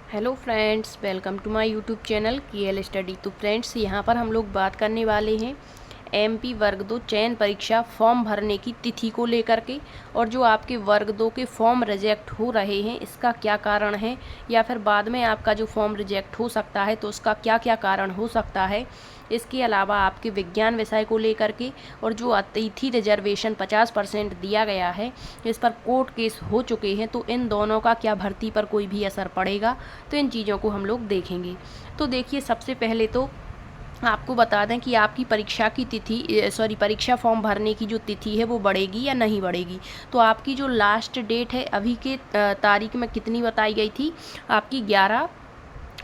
Hello friends, welcome to my YouTube channel KL study. तो friends, यहाँ पर हम लोग बात करने वाले हैं MP वर्ग 2 चयन परीक्षा फॉर्म भरने की तिथि को लेकर के, और जो आपके वर्ग 2 के फॉर्म रिजेक्ट हो रहे हैं इसका क्या कारण है, या फिर बाद में आपका जो फॉर्म रिजेक्ट हो सकता है तो उसका क्या क्या कारण हो सकता है। इसके अलावा आपके विज्ञान विषय को लेकर के, और जो अतिथि रिजर्वेशन 50% दिया गया है, इस पर कोर्ट केस हो चुके हैं, तो इन दोनों का क्या भर्ती पर कोई भी असर पड़ेगा, तो इन चीज़ों को हम लोग देखेंगे। तो देखिए, सबसे पहले तो आपको बता दें कि आपकी परीक्षा की तिथि परीक्षा फॉर्म भरने की जो तिथि है वो बढ़ेगी या नहीं बढ़ेगी। तो आपकी जो लास्ट डेट है अभी के तारीख में कितनी बताई गई थी, आपकी 11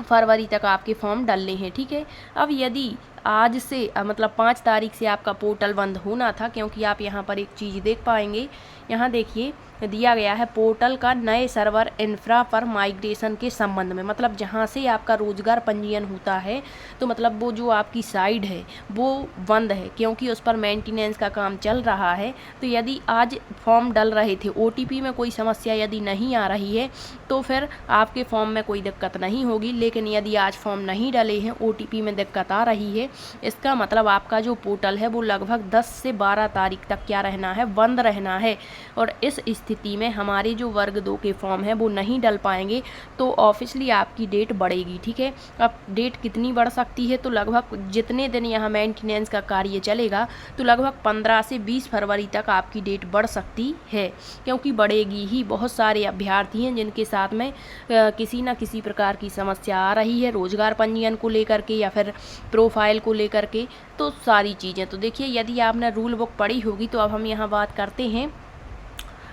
फरवरी तक आपके फॉर्म डलने हैं। ठीक है, अब यदि आज से मतलब 5 तारीख से आपका पोर्टल बंद होना था, क्योंकि आप यहाँ पर एक चीज़ देख पाएंगे, यहाँ देखिए दिया गया है पोर्टल का नए सर्वर इंफ्रा पर माइग्रेशन के संबंध में, मतलब जहाँ से आपका रोजगार पंजीयन होता है, तो मतलब वो जो आपकी साइट है वो बंद है, क्योंकि उस पर मेंटेनेंस का काम चल रहा है। तो यदि आज फॉर्म डल रहे थे, OTP में कोई समस्या यदि नहीं आ रही है तो फिर आपके फॉर्म में कोई दिक्कत नहीं होगी। लेकिन यदि आज फॉर्म नहीं डले हैं, OTP में दिक्कत आ रही है, इसका मतलब आपका जो पोर्टल है वो लगभग 10 से 12 तारीख तक क्या रहना है, बंद रहना है। और इस स्थिति में हमारे जो वर्ग 2 के फॉर्म है वो नहीं डल पाएंगे, तो ऑफिशियली आपकी डेट बढ़ेगी। ठीक है, अब डेट कितनी बढ़ सकती है, तो लगभग जितने दिन यहाँ मेंटेनेंस का कार्य चलेगा, तो लगभग 15 से 20 फरवरी तक आपकी डेट बढ़ सकती है, क्योंकि बढ़ेगी ही। बहुत सारे अभ्यर्थी हैं जिनके साथ में किसी न किसी प्रकार की समस्या आ रही है, रोजगार पंजीयन को लेकर के या फिर प्रोफाइल को लेकर के, तो सारी चीज़ें। तो देखिए, यदि आपने रूल बुक पढ़ी होगी तो अब हम यहाँ बात करते हैं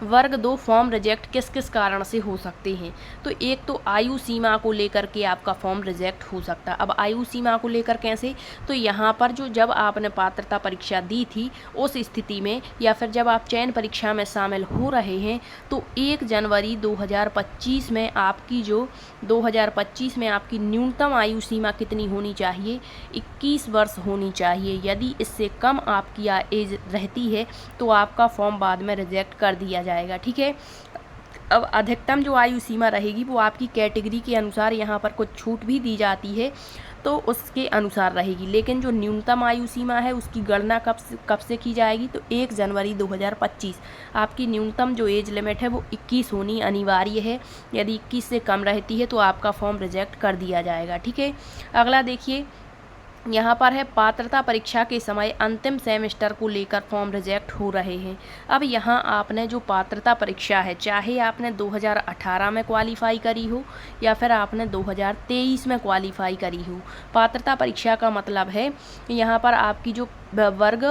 वर्ग 2 फॉर्म रिजेक्ट किस किस कारण से हो सकते हैं। तो एक तो आयु सीमा को लेकर के आपका फॉर्म रिजेक्ट हो सकता है। अब आयु सीमा को लेकर कैसे, तो यहाँ पर जो जब आपने पात्रता परीक्षा दी थी उस स्थिति में, या फिर जब आप चयन परीक्षा में शामिल हो रहे हैं, तो 1 जनवरी 2025 में आपकी जो 2025 में आपकी न्यूनतम आयु सीमा कितनी होनी चाहिए, 21 वर्ष होनी चाहिए। यदि इससे कम आपकी एज रहती है तो आपका फॉर्म बाद में रिजेक्ट कर दिया जाएगा। ठीक है, अब अधिकतम जो आयु सीमा रहेगी वो आपकी कैटेगरी के अनुसार, यहाँ पर कुछ छूट भी दी जाती है तो उसके अनुसार रहेगी, लेकिन जो न्यूनतम आयु सीमा है उसकी गणना कब से की जाएगी, तो 1 जनवरी 2025 आपकी न्यूनतम जो एज लिमिट है वो 21 होनी अनिवार्य है। यदि 21 से कम रहती है तो आपका फॉर्म रिजेक्ट कर दिया जाएगा। ठीक है, अगला देखिए, यहाँ पर है पात्रता परीक्षा के समय अंतिम सेमेस्टर को लेकर फॉर्म रिजेक्ट हो रहे हैं। अब यहाँ आपने जो पात्रता परीक्षा है, चाहे आपने 2018 में क्वालिफाई करी हो या फिर आपने 2023 में क्वालिफाई करी हो, पात्रता परीक्षा का मतलब है यहाँ पर आपकी जो वर्ग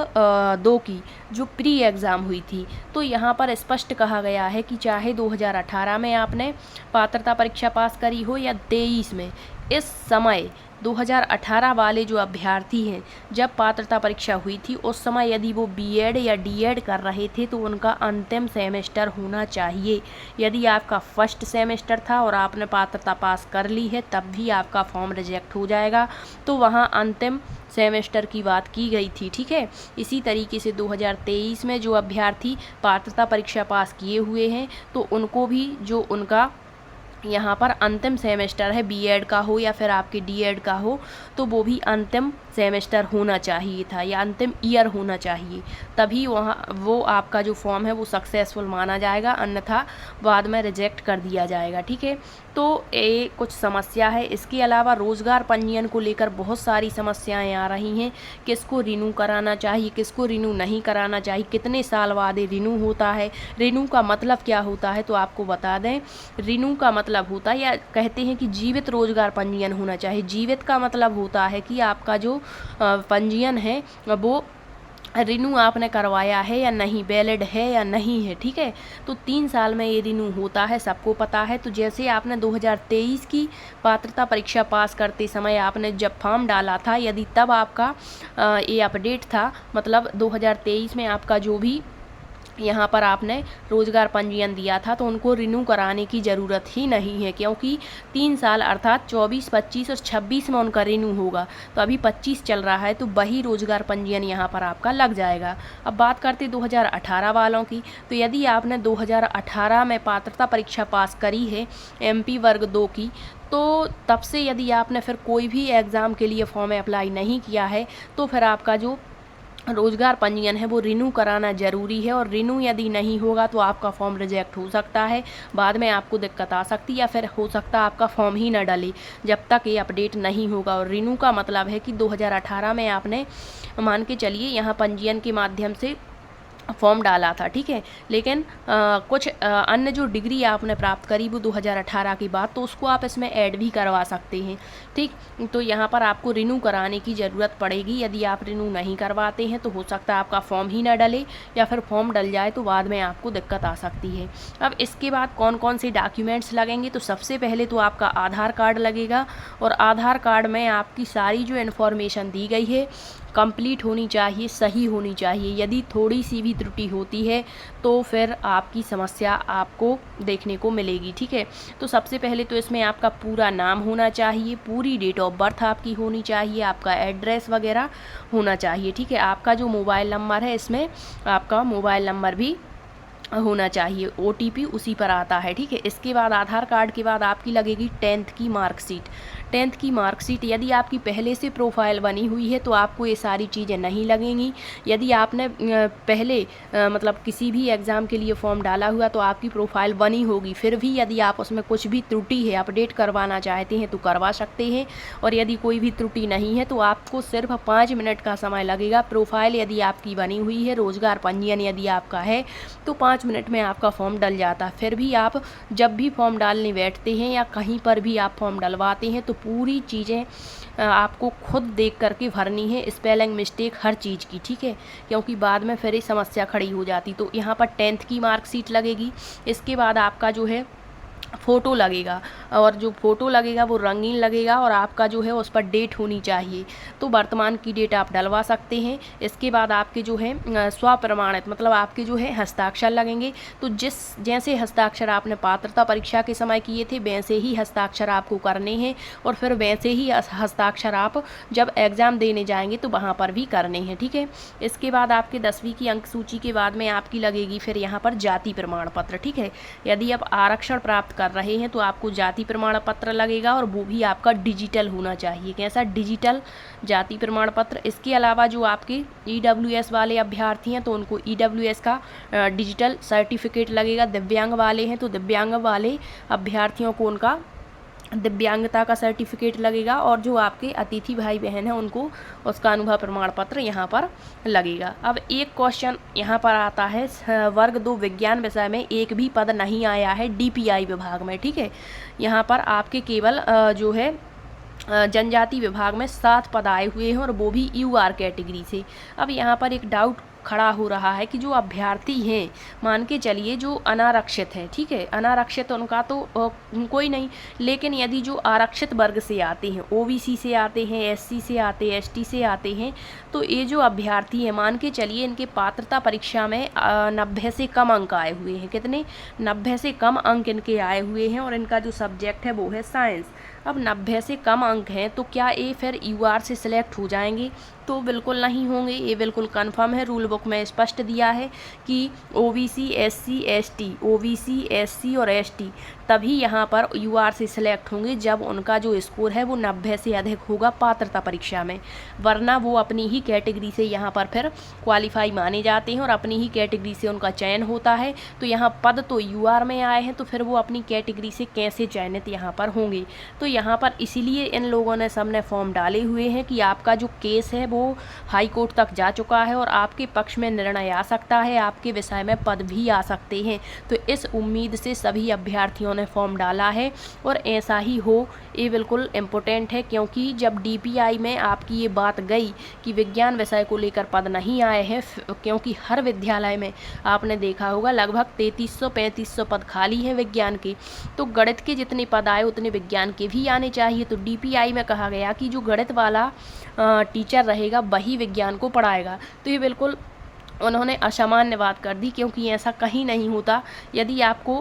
2 की जो प्री एग्ज़ाम हुई थी, तो यहाँ पर स्पष्ट कहा गया है कि चाहे 2018 में आपने पात्रता परीक्षा पास करी हो या 23 में, इस समय 2018 वाले जो अभ्यर्थी हैं, जब पात्रता परीक्षा हुई थी उस समय यदि वो BEd या D.Ed कर रहे थे तो उनका अंतिम सेमेस्टर होना चाहिए। यदि आपका फर्स्ट सेमेस्टर था और आपने पात्रता पास कर ली है तब भी आपका फॉर्म रिजेक्ट हो जाएगा, तो वहाँ अंतिम सेमेस्टर की बात की गई थी। ठीक है, इसी तरीके से 2023 में जो अभ्यर्थी पात्रता परीक्षा पास किए हुए हैं तो उनको भी जो उनका यहाँ पर अंतिम सेमेस्टर है, BEd का हो या फिर आपके D.Ed का हो, तो वो भी अंतिम सेमेस्टर होना चाहिए था या अंतिम ईयर होना चाहिए, तभी वहाँ वो आपका जो फॉर्म है वो सक्सेसफुल माना जाएगा, अन्यथा बाद में रिजेक्ट कर दिया जाएगा। ठीक है, तो ये कुछ समस्या है। इसके अलावा रोज़गार पंजीयन को लेकर बहुत सारी समस्याएं आ रही हैं, किसको रिन्यू कराना चाहिए, किसको रिन्यू नहीं कराना चाहिए, कितने साल बाद रिन्यू होता है, रिन्यू का मतलब क्या होता है, तो आपको बता दें, रिन्यू का मतलब होता है, या कहते हैं कि जीवित रोजगार पंजीयन होना चाहिए। जीवित का मतलब होता है कि आपका जो पंजीयन है वो रिन्यू आपने करवाया है या नहीं, वैलिड है या नहीं है। ठीक है, तो 3 साल में ये रिन्यू होता है, सबको पता है। तो जैसे आपने 2023 की पात्रता परीक्षा पास करते समय आपने जब फॉर्म डाला था, यदि तब आपका ये अपडेट था, मतलब 2023 में आपका जो भी यहाँ पर आपने रोज़गार पंजीयन दिया था तो उनको रिन्यू कराने की ज़रूरत ही नहीं है, क्योंकि 3 साल अर्थात 24, 25 और 26 में उनका रिन्यू होगा। तो अभी 25 चल रहा है तो वही रोज़गार पंजीयन यहाँ पर आपका लग जाएगा। अब बात करते 2018 वालों की, तो यदि आपने 2018 में पात्रता परीक्षा पास करी है MP वर्ग 2 की, तो तब से यदि आपने फिर कोई भी एग्ज़ाम के लिए फॉर्म अप्लाई नहीं किया है तो फिर आपका जो रोज़गार पंजीयन है वो रिन्यू कराना ज़रूरी है। और रिन्यू यदि नहीं होगा तो आपका फॉर्म रिजेक्ट हो सकता है, बाद में आपको दिक्कत आ सकती है, या फिर हो सकता है आपका फॉर्म ही ना डले जब तक ये अपडेट नहीं होगा। और रिन्यू का मतलब है कि 2018 में आपने मान के चलिए यहाँ पंजीयन के माध्यम से फॉर्म डाला था, ठीक है, लेकिन कुछ अन्य जो डिग्री आपने प्राप्त करी वो 2018 के बाद, तो उसको आप इसमें ऐड भी करवा सकते हैं, ठीक। तो यहाँ पर आपको रिन्यू कराने की ज़रूरत पड़ेगी। यदि आप रिन्यू नहीं करवाते हैं तो हो सकता है आपका फॉर्म ही ना डले, या फिर फॉर्म डल जाए तो बाद में आपको दिक्कत आ सकती है। अब इसके बाद कौन कौन से डॉक्यूमेंट्स लगेंगे, तो सबसे पहले तो आपका आधार कार्ड लगेगा। और आधार कार्ड में आपकी सारी जो इन्फॉर्मेशन दी गई है कंप्लीट होनी चाहिए, सही होनी चाहिए। यदि थोड़ी सी भी त्रुटि होती है तो फिर आपकी समस्या आपको देखने को मिलेगी, ठीक है। तो सबसे पहले तो इसमें आपका पूरा नाम होना चाहिए, पूरी डेट ऑफ बर्थ आपकी होनी चाहिए, आपका एड्रेस वगैरह होना चाहिए, ठीक है। आपका जो मोबाइल नंबर है इसमें आपका मोबाइल नंबर भी होना चाहिए, OTP उसी पर आता है, ठीक है। इसके बाद आधार कार्ड के बाद आपकी लगेगी 10th की मार्कशीट। 10th की मार्कशीट यदि आपकी पहले से प्रोफाइल बनी हुई है तो आपको ये सारी चीज़ें नहीं लगेंगी। यदि आपने पहले मतलब किसी भी एग्ज़ाम के लिए फॉर्म डाला हुआ तो आपकी प्रोफाइल बनी होगी, फिर भी यदि आप उसमें कुछ भी त्रुटि है अपडेट करवाना चाहते हैं तो करवा सकते हैं। और यदि कोई भी त्रुटि नहीं है तो आपको सिर्फ 5 मिनट का समय लगेगा। प्रोफाइल यदि आपकी बनी हुई है, रोज़गार पंजीयन यदि आपका है तो 5 मिनट में आपका फॉर्म डल जाता है। फिर भी आप जब भी फॉर्म डालने बैठते हैं या कहीं पर भी आप फॉर्म डलवाते हैं तो पूरी चीज़ें आपको खुद देख करके भरनी है, स्पेलिंग मिस्टेक हर चीज़ की, ठीक है, क्योंकि बाद में फिर ये समस्या खड़ी हो जाती। तो यहाँ पर 10th की मार्कशीट लगेगी। इसके बाद आपका जो है फ़ोटो लगेगा, और जो फ़ोटो लगेगा वो रंगीन लगेगा, और आपका जो है उस पर डेट होनी चाहिए, तो वर्तमान की डेट आप डलवा सकते हैं। इसके बाद आपके जो है स्वप्रमाणित मतलब आपके जो है हस्ताक्षर लगेंगे। तो जैसे हस्ताक्षर आपने पात्रता परीक्षा के समय किए थे वैसे ही हस्ताक्षर आपको करने हैं, और फिर वैसे ही हस्ताक्षर आप जब एग्ज़ाम देने जाएंगे तो वहाँ पर भी करने हैं, ठीक है। इसके बाद आपके 10वीं की अंक सूची के बाद में आपकी लगेगी फिर यहाँ पर जाति प्रमाण पत्र, ठीक है। यदि आप आरक्षण प्राप्त कर रहे हैं तो आपको जाति प्रमाण पत्र लगेगा, और वो भी आपका डिजिटल होना चाहिए। कैसा? डिजिटल जाति प्रमाण पत्र। इसके अलावा जो आपके EWS वाले अभ्यर्थी हैं तो उनको EWS का डिजिटल सर्टिफिकेट लगेगा। दिव्यांग वाले हैं तो दिव्यांग वाले अभ्यर्थियों को उनका दिव्यांगता का सर्टिफिकेट लगेगा, और जो आपके अतिथि भाई बहन हैं उनको उसका अनुभव प्रमाण पत्र यहाँ पर लगेगा। अब एक क्वेश्चन यहाँ पर आता है, वर्ग 2 विज्ञान विषय में एक भी पद नहीं आया है DPI विभाग में, ठीक है। यहाँ पर आपके केवल जो है जनजाति विभाग में 7 पद आए हुए हैं, और वो भी UR कैटेगरी से। अब यहाँ पर एक डाउट खड़ा हो रहा है कि जो अभ्यर्थी हैं, मान के चलिए जो अनारक्षित है, ठीक है, अनारक्षित उनका तो कोई नहीं, लेकिन यदि जो आरक्षित वर्ग से आते हैं, OBC से आते हैं, SC से आते हैं, ST से आते हैं, तो ये जो अभ्यर्थी हैं मान के चलिए इनके पात्रता परीक्षा में 90 से कम अंक आए हुए हैं। कितने? 90 से कम अंक इनके आए हुए हैं, और इनका जो सब्जेक्ट है वो है साइंस। अब 90 से कम अंक हैं तो क्या ये फिर UR से सिलेक्ट हो जाएंगे? तो बिल्कुल नहीं होंगे, ये बिल्कुल कंफर्म है। रूल बुक में स्पष्ट दिया है कि OBC, SC, ST, OBC, SC और ST तभी यहाँ पर UR से सिलेक्ट होंगे जब उनका जो स्कोर है वो 90 से अधिक होगा पात्रता परीक्षा में, वरना वो अपनी ही कैटेगरी से यहाँ पर फिर क्वालिफाई माने जाते हैं और अपनी ही कैटेगरी से उनका चयन होता है। तो यहाँ पद तो UR में आए हैं तो फिर वो अपनी कैटेगरी से कैसे चयनित यहाँ पर होंगे? तो यहाँ पर इसीलिए इन लोगों ने सबने फॉर्म डाले हुए हैं कि आपका जो केस है वो हाई कोर्ट तक जा चुका है और आपके पक्ष में निर्णय आ सकता है, आपके विषय में पद भी आ सकते हैं। तो इस उम्मीद से सभी अभ्यर्थियों ने फॉर्म डाला है, और ऐसा ही हो ये बिल्कुल इम्पोर्टेंट है, क्योंकि जब DPI में आपकी ये बात गई कि विज्ञान विषय को लेकर पद नहीं आए हैं, क्योंकि हर विद्यालय में आपने देखा होगा लगभग 3300-3500 पद खाली हैं विज्ञान के, तो गणित के जितने पद आए उतने विज्ञान के भी आने चाहिए। तो DPI में कहा गया कि जो गणित वाला टीचर रहेगा वही विज्ञान को पढ़ाएगा। तो ये बिल्कुल उन्होंने असामान्य बात कर दी, क्योंकि ऐसा कहीं नहीं होता। यदि आपको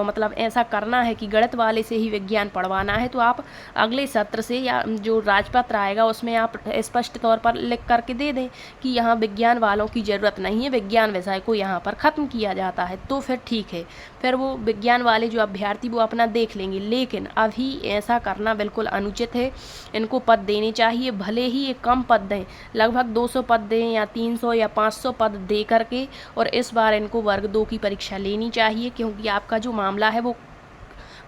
मतलब ऐसा करना है कि गणित वाले से ही विज्ञान पढ़वाना है, तो आप अगले सत्र से या जो राजपत्र आएगा उसमें आप स्पष्ट तौर पर लिख करके दे दें कि यहाँ विज्ञान वालों की ज़रूरत नहीं है, विज्ञान विषय को यहाँ पर ख़त्म किया जाता है, तो फिर ठीक है, फिर वो विज्ञान वाले जो अभ्यर्थी वो अपना देख लेंगे। लेकिन अभी ऐसा करना बिल्कुल अनुचित है। इनको पद देने चाहिए, भले ही ये कम पद दें, लगभग 200 पद दें या 300 या 500 पद दे करके, और इस बार इनको वर्ग 2 की परीक्षा लेनी चाहिए, क्योंकि आपका जो मामला है वो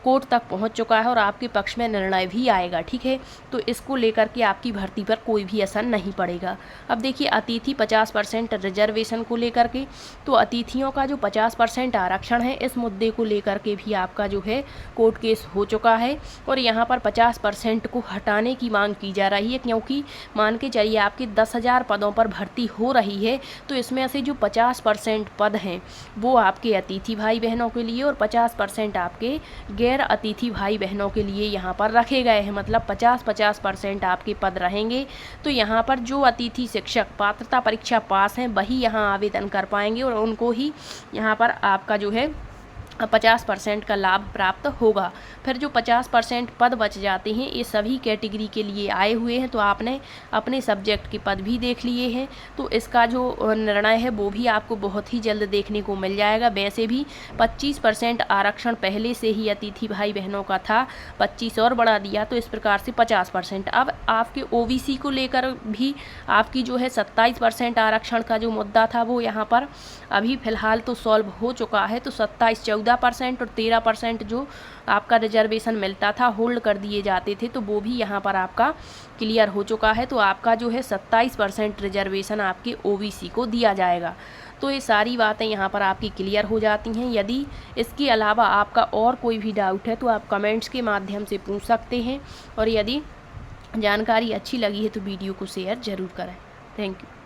कोर्ट तक पहुंच चुका है और आपके पक्ष में निर्णय भी आएगा, ठीक है। तो इसको लेकर के आपकी भर्ती पर कोई भी असर नहीं पड़ेगा। अब देखिए अतिथि 50% रिजर्वेशन को लेकर के, तो अतिथियों का जो 50% आरक्षण है, इस मुद्दे को लेकर के भी आपका जो है कोर्ट केस हो चुका है, और यहाँ पर 50% को हटाने की मांग की जा रही है, क्योंकि मान के चलिए आपके 10,000 पदों पर भर्ती हो रही है, तो इसमें से जो 50% पद हैं वो आपके अतिथि भाई बहनों के लिए और 50% आपके गैर अतिथि भाई बहनों के लिए यहाँ पर रखे गए हैं। मतलब 50-50% आपके पद रहेंगे। तो यहाँ पर जो अतिथि शिक्षक पात्रता परीक्षा पास हैं वही यहाँ आवेदन कर पाएंगे, और उनको ही यहाँ पर आपका जो है 50% का लाभ प्राप्त होगा। फिर जो 50% पद बच जाते हैं ये सभी कैटेगरी के लिए आए हुए हैं, तो आपने अपने सब्जेक्ट के पद भी देख लिए हैं, तो इसका जो निर्णय है वो भी आपको बहुत ही जल्द देखने को मिल जाएगा। वैसे भी 25% आरक्षण पहले से ही अतिथि भाई बहनों का था, 25 और बढ़ा दिया, तो इस प्रकार से 50%। अब आपके OBC को लेकर भी आपकी जो है 27% आरक्षण का जो मुद्दा था वो यहाँ पर अभी फ़िलहाल तो सॉल्व हो चुका है। तो 27-14% और 13% जो आपका रिजर्वेशन मिलता था, होल्ड कर दिए जाते थे, तो वो भी यहाँ पर आपका क्लियर हो चुका है। तो आपका जो है 27% रिजर्वेशन आपके OBC को दिया जाएगा। तो ये सारी बातें यहाँ पर आपकी क्लियर हो जाती हैं। यदि इसके अलावा आपका और कोई भी डाउट है तो आप कमेंट्स के माध्यम से पूछ सकते हैं, और यदि जानकारी अच्छी लगी है तो वीडियो को शेयर ज़रूर करें। Thank you.